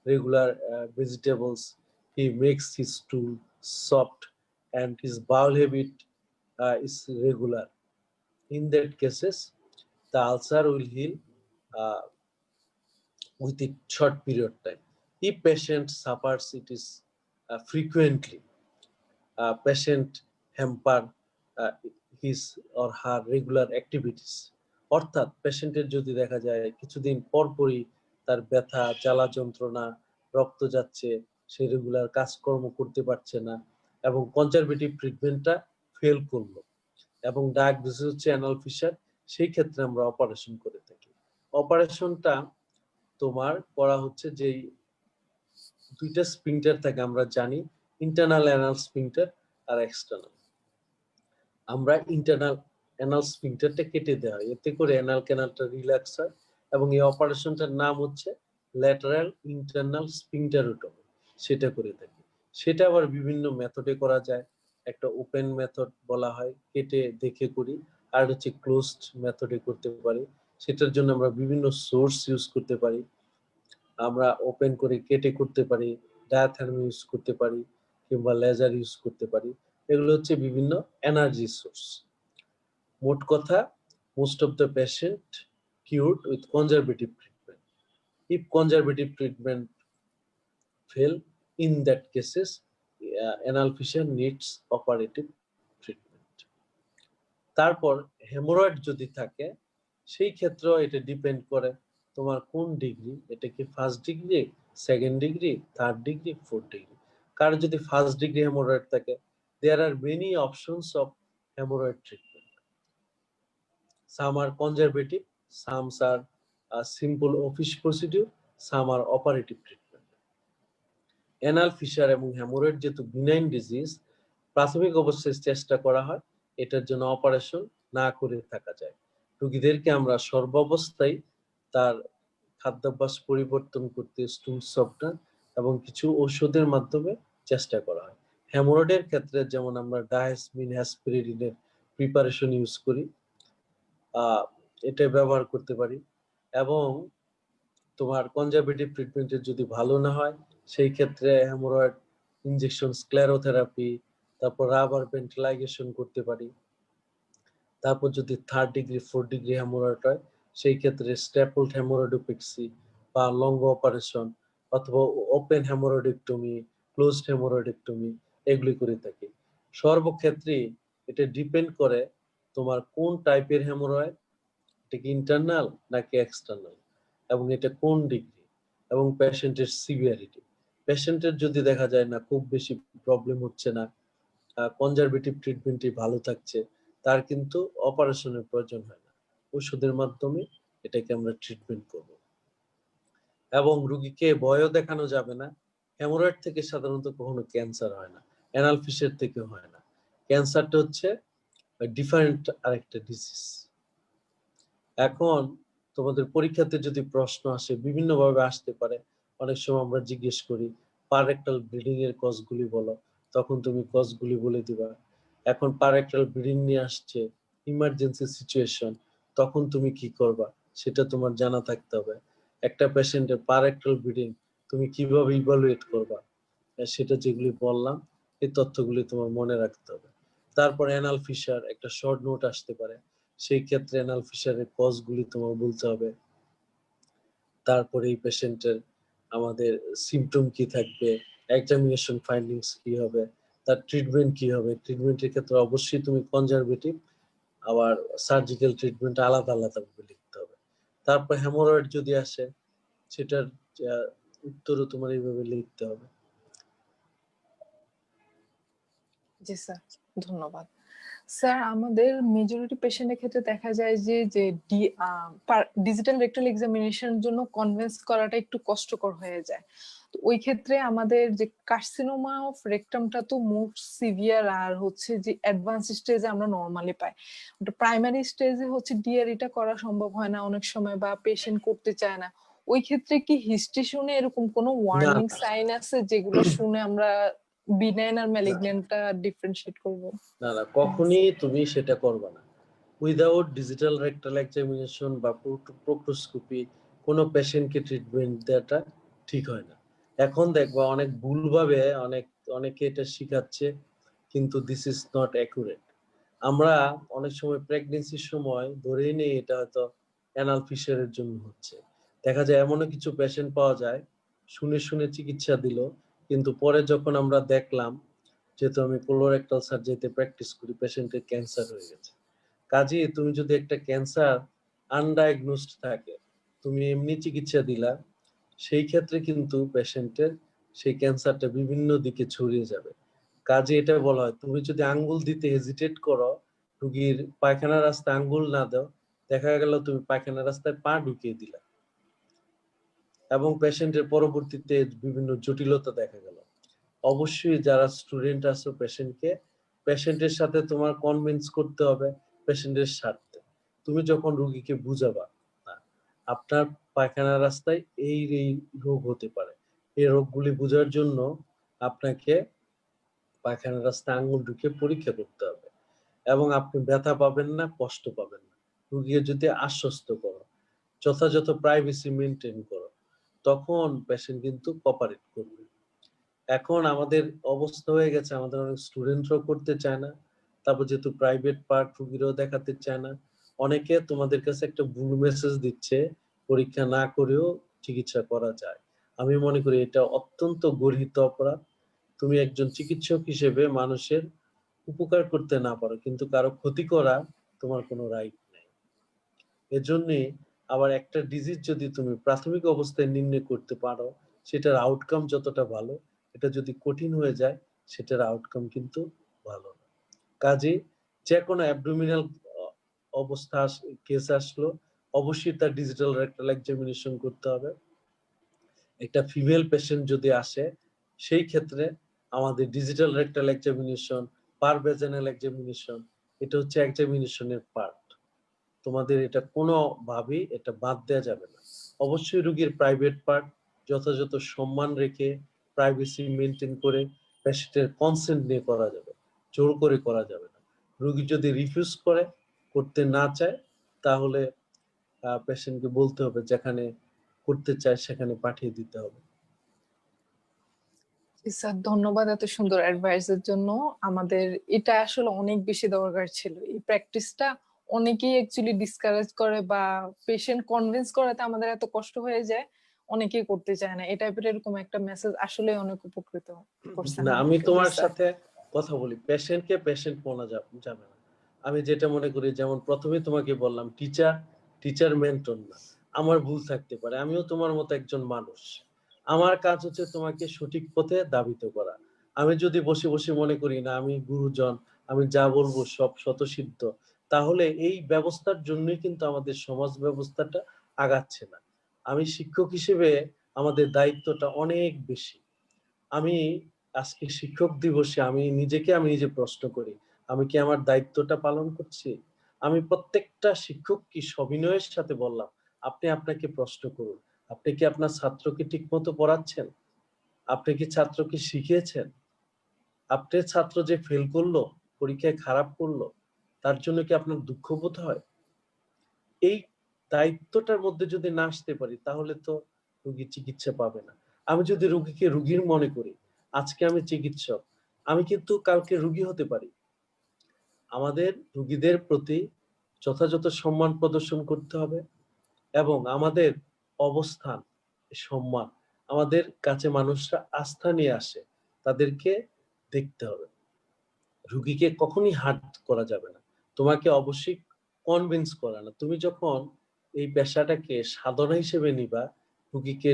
regular vegetables. He makes his stool soft and his bowel habit is regular. In that cases, the ulcer will heal uh, within short period time. If patient suffers it is frequently, patient hamper his or her regular activities. অর্থাৎ পেশেন্টের যদি দেখা যায় কিছুদিন পরপরই তার ব্যথা, জ্বালা যন্ত্রণা, রক্ত যাচ্ছে, সে রেগুলার কাজকর্ম করতে পারছে না এবং কনজারভেটিভ ট্রিটমেন্টটা ফেল করলো এবং ডায়াগনোসিস হচ্ছে অ্যানাল ফিশার, সেই ক্ষেত্রে আমরা অপারেশন করে থাকি। অপারেশনটা তোমার করা হচ্ছে যেই দুইটা স্পিংটার থাকে আমরা জানি, ইন্টারনাল অ্যানাল স্পিংটার আর এক্সটার্নাল। আমরা ইন্টারনাল অ্যানাল স্পিংটারটা কেটে দেওয়া হয়, এতে করে অ্যানাল ক্যানালটা রিল্যাক্স হয় এবং এই অপারেশনটার নাম হচ্ছে ল্যাটারাল ইন্টারনাল স্পিংটারোটমি, সেটা করে থাকি। সেটা আবার বিভিন্ন মেথডে করা যায়। একটা ওপেন মেথড বলা হয়, কেটে দেখে করি, আর হচ্ছে ক্লোজড মেথডে করতে পারি। সেটার জন্য আমরা বিভিন্ন সোর্স ইউজ করতে পারি। আমরা ওপেন করে কেটে করতে পারি, ডায়াথার্মি ইউজ করতে পারি কিংবা লেজার ইউজ করতে পারি। এগুলো হচ্ছে বিভিন্ন এনার্জি সোর্স। মোট কথা, most of the patient cured with conservative treatment. If conservative treatment fail, in that cases, anal fissure needs operative treatment. তারপর হেমোরয়েড যদি থাকে, সেই ক্ষেত্রেও এটা ডিপেন্ড করে তোমার কোন ডিগ্রি, এটা কি first degree, second degree, third degree, fourth degree. কারো যদি ফার্স্ট ডিগ্রি হেমোরয়েড থাকে, there are many options of hemorrhoid treatment. Some are conservative, some are simple office procedure, some are operative treatment. Anal fisher এবং হেমোরয়েড যেহেতু বিনাইন ডিজিজ, প্রাথমিক অবস্থায় চেষ্টা করা হয় এটার জন্য অপারেশন না করে থাকা যায়। রোগীদেরকে আমরা সর্বাবস্থায় তার খাদ্যাভ্যাস পরিবর্তন করতে স্টুল সফটনার এবং কিছু ঔষধের মাধ্যমে চেষ্টা করা হয়। হেমোরয়েডের ক্ষেত্রে যেমন আমরা ডায়াসমিন হ্যাসপিরিডিনের প্রিপারেশন ইউজ করি, এটা ব্যবহার করতে পারি। এবং তোমার কনজারভেটিভ ট্রিটমেন্টের যদি ভালো না হয়, সেই ক্ষেত্রে হেমোরয়েড ইনজেকশন, স্ক্লেরোথেরাপি, তারপর রাবার ব্যান্ড লাইগেশন করতে পারি। তারপর যদি third degree, fourth degree haemorrhoid হয়, সেই ক্ষেত্রে স্ট্যাপলড হেমোরয়েডোপেক্সি বা লঙ্গ অপারেশন অথবা ওপেন হেমোরয়েডেক্টমি, ক্লোজড হেমোরয়েডেক্টমি এগুলি করে থাকি। সর্বক্ষেত্রে এটা ডিপেন্ড করে তোমার কোন টাইপের হেমোরয়েড, এটা কি ইন্টারনাল নাকি এক্সটার্নাল, এবং এটা কোন ডিগ্রি এবং পেশেন্টের সিভিয়ারিটি। পেশেন্টের যদি দেখা যায় না খুব বেশি প্রবলেম হচ্ছে না, কনজারভেটিভ ট্রিটমেন্টই ভালো থাকছে, তার কিন্তু অপারেশনের প্রয়োজন হয় না, ওষুধের মাধ্যমে এটাকে আমরা ট্রিটমেন্ট করব। এবং রোগীকে ভয়ও দেখানো যাবে না। হেমোরয়েড থেকে সাধারণত কখনো ক্যান্সার হয় না, অ্যানাল ফিশের থেকে হয় না। ক্যান্সারটা হচ্ছে ডিফারেন্ট আরেকটা ডিজিজ। এখন তোমাদের পরীক্ষাতে যদি প্রশ্ন আসে, বিভিন্ন ভাবে আসতে পারে, অনেক সময় আমরা জিজ্ঞেস করি পারেক্টাল ব্লিডিং এর কজগুলি বলো, তখন তুমি কজগুলি বলে দিবা। এখন পারেক্টাল ব্লিডিং নিয়ে আসছে, ইমার্জেন্সি সিচুয়েশন, তখন তুমি কি করবা সেটা তোমার জানা থাকতে হবে। একটা পেশেন্টের পারেক্টাল ব্লিডিং তুমি কিভাবে ইভালুয়েট করবা, সেটা যেগুলি বললাম, এই তথ্যগুলি তোমার মনে রাখতে হবে। তারপর অ্যানাল ফিশার একটা শর্ট নোট আসতে পারে, সেই ক্ষেত্রে অ্যানাল ফিশারের কজগুলি তোমার বলতে হবে। তারপরে এই পেশেন্টের আমাদের সিমটম কি থাকবে, এক্সামিনেশন ফাইন্ডিংস কি হবে, তার ট্রিটমেন্ট কি হবে। ট্রিটমেন্টের ক্ষেত্রে অবশ্যই তুমি কনজারভেটিভ আবার সার্জিক্যাল ট্রিটমেন্ট আলাদা আলাদা ভাবে লিখতে হবে। তারপর হেমোরয়েড যদি আসে, সেটার উত্তরও তোমার এইভাবে লিখতে হবে। জি স্যার, ধন্যবাদ। স্যার, আমাদের মেজরিটি পেশেন্টের ক্ষেত্রে দেখা যায় যে ডিজিটাল রেকটাল এক্সামিনেশনের জন্য কনভিন্স করাটা একটু কষ্টকর হয়ে যায়। তো ওই ক্ষেত্রে আমাদের যে কার্সিনোমা অফ রেকটামটা তো মোস্ট সিভিয়ার, আর হচ্ছে যে অ্যাডভান্স স্টেজে আমরা নরমালি পাই। ওটা প্রাইমারি স্টেজে হচ্ছে ডিআরইটা করা সম্ভব হয় না অনেক সময়, বা পেশেন্ট করতে চায় না। ওই ক্ষেত্রে কি হিস্ট্রি শুনে এরকম কোনো ওয়ার্নিং সাইন আছে যেগুলো শুনে আমরা বিনাইন আর ম্যালিগন্যান্টটা ডিফারেন্সিয়েট করব? না না, কখনই তুমি সেটা করবে না। উইদাউট ডিজিটাল রেকটাল এক্সামিনেশন বা প্রোক্টোস্কোপি কোনো পেশেন্টকে ট্রিটমেন্ট দেওয়াটা ঠিক হয় না। এখন দেখবা অনেক ভুলভাবে অনেকে এটা শিখাচ্ছে, কিন্তু দিস ইজ নট অ্যাকুরেট। আমরা অনেক সময় প্রেগনেন্সির সময় ধরেই নেই এটা হয়তো অ্যানাল ফিশারের জন্য হচ্ছে। দেখা যায় এমনও কিছু পেশেন্ট পাওয়া যায় শুনে শুনে চিকিৎসা দিল, কিন্তু পরে যখন আমরা দেখলাম, যেহেতু আমি কোলোরেক্টাল সার্জারিতে প্র্যাকটিস করি, পেশেন্টের ক্যান্সার হয়ে গেছে। কাজেই তুমি যদি একটা ক্যান্সার আনডায়াগনোসড থাকে, তুমি এমনি চিকিৎসা দিলা, সেই ক্ষেত্রে কিন্তু পেশেন্টের সেই ক্যান্সারটা বিভিন্ন দিকে ছড়িয়ে যাবে। কাজে এটা বলা হয়, তুমি যদি আঙ্গুল দিতে হেজিটেট করো, রুগীর পায়খানা রাস্তায় আঙ্গুল না দাও, দেখা গেল তুমি পায়খানা রাস্তায় পা ঢুকিয়ে দিলা এবং পেশেন্টের পরবর্তীতে বিভিন্ন জটিলতা দেখা গেল। অবশ্যই যারা স্টুডেন্ট আছে পেশেন্টের সাথে তোমার কনভিন্স করতে হবে পেশেন্টের স্বার্থে। তুমি যখন রুগীকে বুঝাবা না, আপনার পায়খানা রাস্তায় এই রোগ হতে পারে, এই রোগগুলি বোঝার জন্য আপনাকে পায়খানা রাস্তায় আঙ্গুল ঢুকিয়ে পরীক্ষা করতে হবে এবং আপনি ব্যথা পাবেন না, কষ্ট পাবেন না। রুগীকে যদি আশ্বস্ত করো, যথাযথ প্রাইভেসি মেনটেন করো, তখন পেশেন্ট কিন্তু কোঅপারেট করবে। এখন আমাদের অবস্থা হয়ে গেছে, আমাদের অনেক স্টুডেন্টরাও করতে চায় না, তারপর যেহেতু প্রাইভেট পার্ট রুগীরাও দেখাতে চায় না, অনেকে তোমাদের কাছে একটা ভুল মেসেজ দিচ্ছে পরীক্ষা না করেও চিকিৎসা করা যায়। আমি মনে করি এটা অত্যন্ত গর্হিত অপরাধ। তুমি একজন চিকিৎসক হিসেবে মানুষের উপকার করতে না পারো, কিন্তু কারো ক্ষতি করা তোমার কোনো রাইট নেই। এজন্যই আবার একটা ডিজিজ যদি তুমি প্রাথমিক অবস্থায় নির্ণয় করতে পারো, সেটার আউটকাম যতটা ভালো, এটা যদি কঠিন হয়ে যায়, সেটার আউটকাম কিন্তু ভালো না। কাজে যে কোনো অ্যাবডোমিনাল অবস্থা কেস আসলো, অবশ্যই তার ডিজিটাল রেকটাল এক্সামিনেশন করতে হবে। একটা ফিমেল পেশেন্ট যদি আসে, সেই ক্ষেত্রে আমাদের ডিজিটাল রেকটাল এক্সামিনেশন, পার ভেজানাল এক্সামিনেশন, এটা হচ্ছে এক্সামিনেশনের পার্ট। তোমাদের এটা কোনোভাবেই এটা বাদ দেওয়া যাবে না। অবশ্যই রোগীর প্রাইভেট পার্ট যথাযথ সম্মান রেখে, প্রাইভেসি মেনটেন করে, পেশেন্টের কনসেন্ট নিয়ে করা যাবে, জোর করে করা যাবে না। রোগী যদি রিফিউজ করে, করতে না চায়, তাহলে পেশেন্টকে বলতে হবে যেখানে করতে চায় সেখানে পাঠিয়ে দিতে হবে। স্যার ধন্যবাদ এত সুন্দর অ্যাডভাইসের জন্য। আমাদের এটা আসলে অনেক বেশি দরকার ছিল। এই প্র্যাকটিসটা অনেকেই অ্যাকচুয়ালি ডিসকারেজ করে বা পেশেন্ট কনভিন্স করাতে আমাদের এত কষ্ট হয়ে যায়, অনেকেই করতে চায় না। এই টাইপের এরকম একটা মেসেজ আসলে অনেক উপকৃত করছেন না, আমি আমাদেরকে। জি তোমার স্যার। সাথে কথা বলি, পেশেন্টকে পেশেন্ট বলা যাবে না। আমি যেটা মনে করি, যেমন প্রথমে তোমাকে বললাম, টিচার মেন্টর না। আমার ভুল থাকতে পারে, আমিও তোমার মতো একজন মানুষ। আমার কাজ হচ্ছে তোমাকে সঠিক পথে ধাবিত করা। আমি যদি বসে বসে মনে করি না আমি গুরুজন, আমি যা বলবো সব স্বতঃসিদ্ধ, তাহলে এই ব্যবস্থার জন্যই কিন্তু আমাদের সমাজ ব্যবস্থাটা আগাচ্ছে না। আমি শিক্ষক হিসেবে আমাদের দায়িত্বটা অনেক বেশি। আমি আজকে শিক্ষক দিবসে আমি নিজে প্রশ্ন করি, আমি কি আমার দায়িত্বটা পালন করছি? আমি প্রত্যেকটা শিক্ষক কি সবিনয়ের সাথে বললাম, আপনি আপনাকে প্রশ্ন করুন, আপনি কি আপনার ছাত্রকে ঠিক মতো পড়াচ্ছেন? আপনি কি ছাত্রকে শিখিয়েছেন? আপনার ছাত্র যে ফেল করলো, পরীক্ষায় খারাপ করলো, তার জন্য কি আপনার দুঃখ বোধ হয়? এই দায়িত্বটার মধ্যে যদি না আসতে পারি, তাহলে তো রোগী চিকিৎসা পাবে না। আমি যদি রোগীকে রোগীর মনে করি, আজকে আমি চিকিৎসক, আমি কিন্তু কালকে রোগী হতে পারি। আমাদের রোগীদের প্রতি যথাযথ সম্মান প্রদর্শন করতে হবে এবং আমাদের অবস্থান, সম্মান, আমাদের কাছে মানুষরা আস্থা নিয়ে আসে, তাদেরকে দেখতে হবে। রুগীকে কখনই হার্ট করা যাবে না। তোমাকে অবশ্যই কনভিন্স করা না। তুমি যখন এই পেশাটাকে সাধনা হিসেবে নিবা,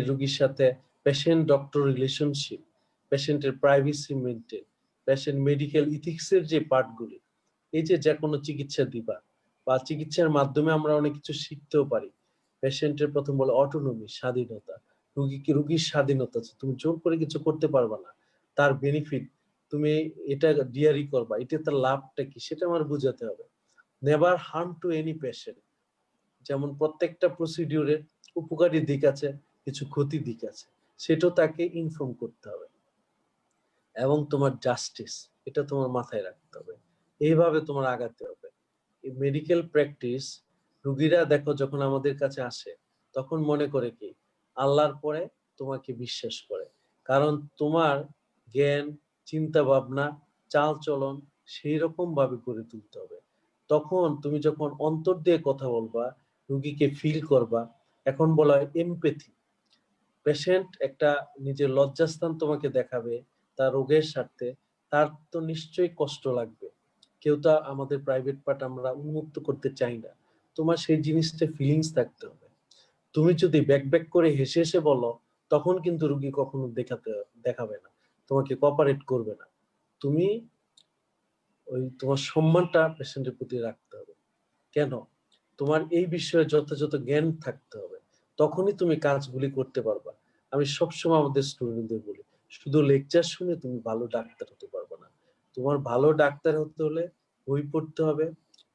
রুগীর সাথে পেশেন্ট ডক্টর রিলেশনশিপ, পেশেন্টের privacy maintain, patient medical ethics এর যে পার্টগুলি, এই যে কোনো চিকিৎসা দিবা বা চিকিৎসার মাধ্যমে আমরা অনেক কিছু শিখতেও পারি। পেশেন্টের প্রথম বলে অটোনমি, স্বাধীনতা। রুগীর স্বাধীনতা আছে, তুমি জোর করে কিছু করতে পারবা না। তার বেনিফিট, তুমি এটা ডিয়ারি করবা, এটা তার লাভটা কি সেটা আমার বুঝাতে হবে। Never harm to any patient. যেমন প্রত্যেকটা প্রসিডিউরের উপকারী দিক আছে, কিছু ক্ষতি দিক আছে, সেটাও তাকে ইনফর্ম করতে হবে। এবং তোমার জাস্টিস, এটা তোমার মাথায় রাখতে হবে। এইভাবে তোমার আগাতে হবে। এই মেডিকেল প্র্যাকটিস, রুগীরা দেখো যখন আমাদের কাছে আসে, তখন মনে করে কি আল্লাহর পরে তোমাকে বিশ্বাস করে, কারণ তোমার জ্ঞান, চিন্তা ভাবনা, চালচলন সেই রকম ভাবে গড়ে তুলতে হবে। তখন তুমি যখন অন্তর দিয়ে কথা বলবা, রুগীকে ফিল করবা, এখন বলা হয় এমপ্যাথি। পেশেন্ট একটা নিজের লজ্জাস্থান তোমাকে দেখাবে তার রোগের স্বার্থে, তার তো নিশ্চয়ই কষ্ট লাগবে। কেউ তো আমাদের প্রাইভেট পার্ট আমরা উন্মুক্ত করতে চাই না। তোমার সেই জিনিসটা ফিলিংস থাকতে হবে। তুমি যদি ব্যাক ব্যাক করে হেসে হেসে বলো, তখন কিন্তু রুগী কখনো দেখাবে না, তোমাকে কোঅপারেট করবে না। তুমি ওই তোমার সম্মানটা পেশেন্টের প্রতি রাখতে হবে। কেন? তোমার এই বিষয়ে যথাযথ জ্ঞান থাকতে হবে। তখনই তুমি কাজগুলি করতে পারবা। আমি সবসময় আমাদের স্টুডেন্টদের বলি, শুধু লেকচার শুনে তুমি ভালো ডাক্তার হতে পারবে না। তোমার ভালো ডাক্তার হতে হলে বই পড়তে হবে,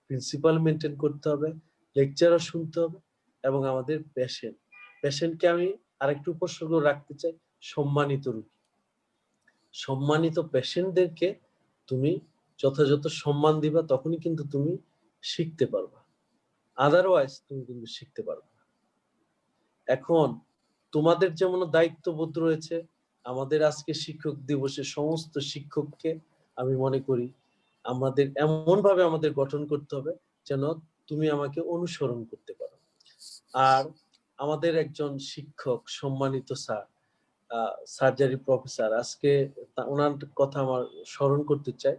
প্রিন্সিপাল মেইনটেইন করতে হবে, লেকচারও শুনতে হবে এবং আমাদের পেশেন্টকে আমি আরেকটু উপসর্গ রাখতে চাই, সম্মানিত রোগী। সম্মানিত পেশেন্টদেরকে তুমি যথাযথ সম্মান দিবা, তখনই কিন্তু তুমি শিখতে পারবা। আদারওয়াইজ তুমি কিন্তু শিখতে পারবে না। এখন তোমাদের যেমন দায়িত্ববোধ রয়েছে, আমাদের আজকে শিক্ষক দিবসে সমস্ত শিক্ষককে আমি মনে করি আমাদের এমন ভাবে আমাদের গঠন করতে হবে যেন তুমি আমাকে অনুসরণ করতে পারো। আর আমাদের একজন শিক্ষক সম্মানিত স্যার, সার্জারি প্রফেসর, আজকে ওনার কথা আমার স্মরণ করতে চাই।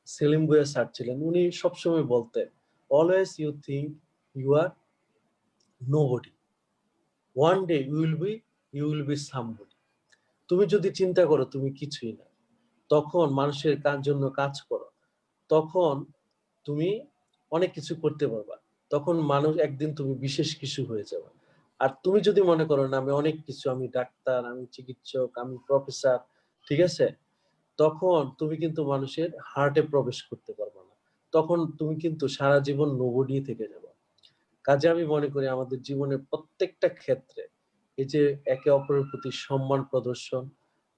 সেলিম ভুঁইয়া স্যার ছিলেন, উনি সবসময় বলতেন, always you think you are nobody, one day you will be somebody. তুমি যদি চিন্তা করো তুমি কিছুই না, তখন মানুষের জন্য কাজ করো, তখন তুমি অনেক কিছু করতে পারবা। তখন মানুষ একদিন তুমি বিশেষ কিছু হয়ে যাবে। আর তুমি যদি মনে করো না আমি অনেক কিছু, আমি ডাক্তার, আমি চিকিৎসক, আমি প্রফেসর, ঠিক আছে, তখন তুমি কিন্তু মানুষের হার্টে প্রবেশ করতে পারবে না। তখন তুমি কিন্তু সারা জীবন নোবডি থেকে যাবে। কাজে আমি মনে করি আমাদের জীবনের প্রত্যেকটা ক্ষেত্রে এই যে একে অপরের প্রতি সম্মান প্রদর্শন,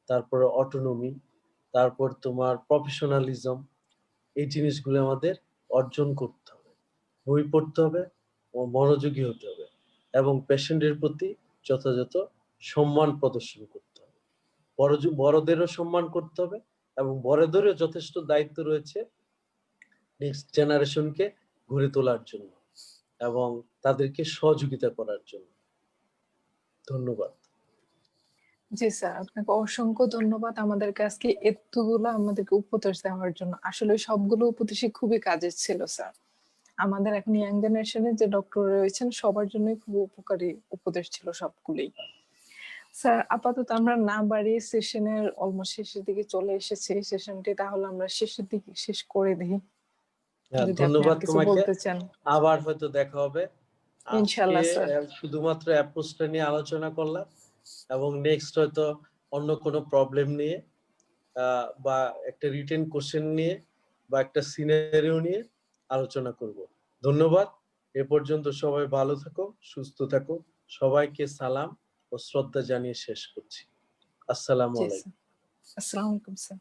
তারপরে অটোনমি, তারপর তোমার প্রফেশনালিজম, এই জিনিসগুলো আমাদের অর্জন করতে হবে। বই পড়তে হবে ও মনোযোগী হতে হবে এবং পেশেন্টের প্রতি যথাযথ সম্মান প্রদর্শন করতে হবে। বড়দেরও সম্মান করতে হবে এবং বড়দেরও যথেষ্ট দায়িত্ব রয়েছে নেক্সট জেনারেশনকে গড়ে তোলার জন্য এবং তাদেরকে সহযোগিতা করার জন্য। ধন্যবাদ। জি স্যার, আপনাকে অসংখ্য ধন্যবাদ আমাদেরকে আজকে এতগুলো আমাদেরকে উপদেশ দেওয়ার জন্য। আসলে সবগুলো উপদেশই খুবই কাজের ছিল স্যার। আমাদের এখন ইয়াং জেনারেশনের যে ডক্টর রয়েছেন সবার জন্যই খুব উপকারী উপদেশ ছিল সবগুলোই। স্যার আপাতত আমরা না বাড়িয়ে সেশনের অলমোস্ট শেষের দিকে চলে এসেছি। সেশনটি তাহলে আমরা শেষের দিকে শেষ করে দিই। যদি আপনি ধন্যবাদ আর কিছু তোমাকে। বলতে চান। আবার হয়তো দেখা হবে। আজকে ইনশাআল্লাহ স্যার। শুধুমাত্র অ্যাপ্রোচটা নিয়ে আলোচনা করলাম এবং নেক্সট হয়তো অন্য কোনো প্রবলেম নিয়ে বা একটা রিটেন কোশ্চেন নিয়ে বা একটা সিনারিও নিয়ে আলোচনা করব। ধন্যবাদ। এ পর্যন্ত সবাই ভালো থাকো, সুস্থ থাকো। সবাইকে সালাম ও শ্রদ্ধা জানিয়ে শেষ করছি। আসসালামু জি আলাইকুম। স্যার। আসসালামু আলাইকুম স্যার।